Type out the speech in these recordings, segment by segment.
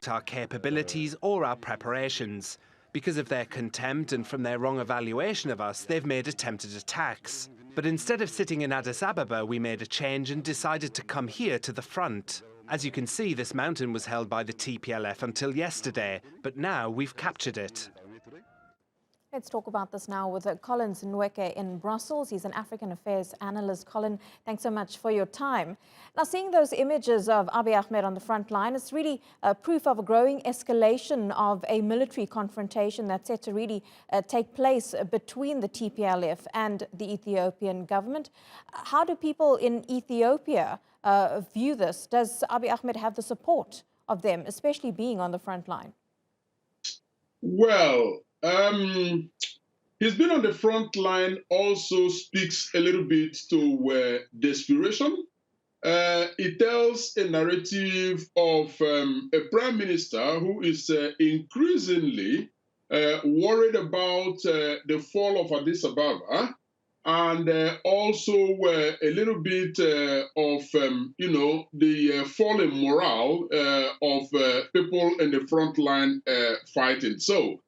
doubt our capabilities or our preparations. Because of their contempt and from their wrong evaluation of us, they've made attempted attacks. But instead of sitting in Addis Ababa, we made a change and decided to come here to the front. As you can see, this mountain was held by the TPLF until yesterday, but now we've captured it. Let's talk about this now with Collins Nweke in Brussels. He's an African affairs analyst. Colin, thanks so much for your time. Now, seeing those images of Abiy Ahmed on the front line, it's really proof of a growing escalation of a military confrontation that's set to really take place between the TPLF and the Ethiopian government. How do people in Ethiopia view this? Does Abiy Ahmed have the support of them, especially being on the front line? Well, he's been on the front line also speaks a little bit to desperation. It tells a narrative of a prime minister who is increasingly worried about the fall of Addis Ababa, and also a little bit of, the fall in morale of people in the front line fighting. So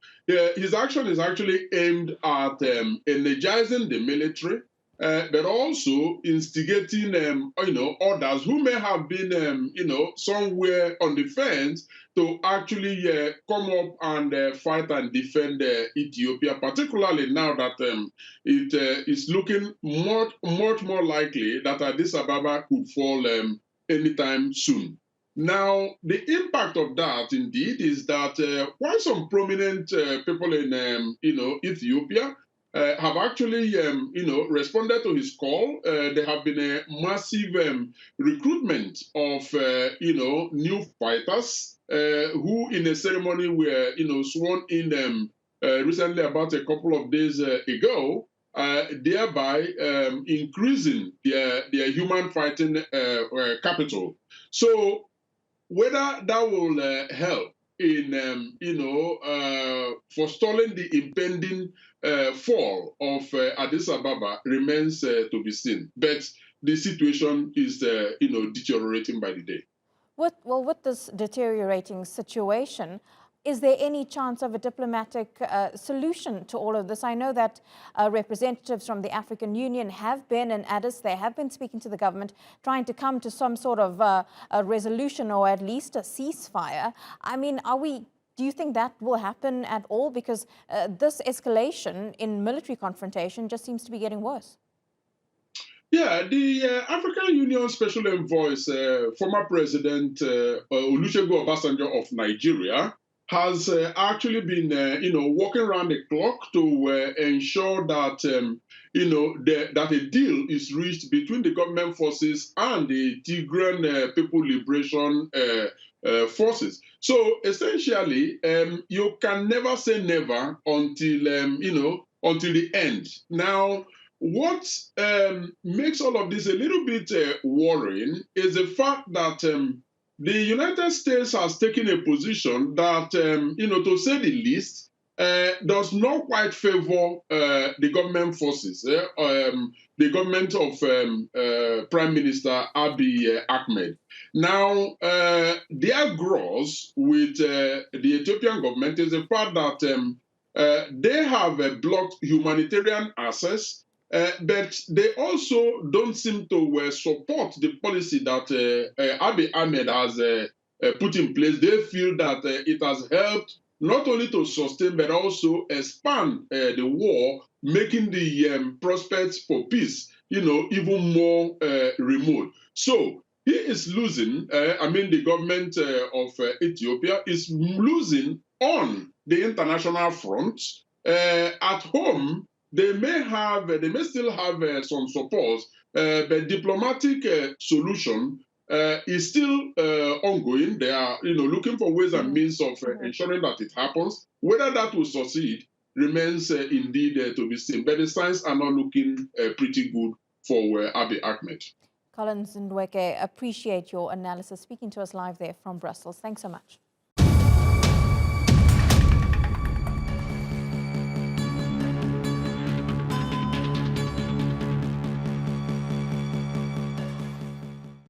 his action is actually aimed at energizing the military, but also instigating, others who may have been, somewhere on the fence to actually come up and fight and defend Ethiopia, particularly now that it is looking much more likely that Addis Ababa could fall anytime soon. Now, the impact of that, indeed, is that while some prominent people in, Ethiopia have actually, responded to his call, there have been a massive recruitment of, new fighters who, in a ceremony, were, sworn in recently, about a couple of days ago, thereby increasing their human fighting capital. So, whether that will help in, forestalling the impending fall of Addis Ababa remains to be seen. But the situation is, deteriorating by the day. With this deteriorating situation, is there any chance of a diplomatic solution to all of this? I know that representatives from the African Union have been in Addis. They have been speaking to the government, trying to come to some sort of a resolution or at least a ceasefire. I mean, do you think that will happen at all? Because this escalation in military confrontation just seems to be getting worse. Yeah, the African Union Special Envoy, former President Olusegun Obasanjo of Nigeria, has actually been, working around the clock to ensure that, that a deal is reached between the government forces and the Tigrayan People Liberation forces. So essentially, you can never say never until, until the end. Now, what makes all of this a little bit worrying is the fact that the United States has taken a position that, to say the least, does not quite favor the government forces, the government of Prime Minister Abiy Ahmed. Now, their gross with the Ethiopian government is the fact that they have blocked humanitarian access, but they also don't seem to support the policy that Abiy Ahmed has put in place. They feel that it has helped not only to sustain, but also expand the war, making the prospects for peace, even more remote. So he is losing, the government of Ethiopia is losing on the international front. At home, they may still have some support, but diplomatic solution is still ongoing. They are, looking for ways and means of ensuring that it happens. Whether that will succeed remains indeed to be seen. But the signs are not looking pretty good for Abiy Ahmed. Collins Nweke, appreciate your analysis. Speaking to us live there from Brussels. Thanks so much.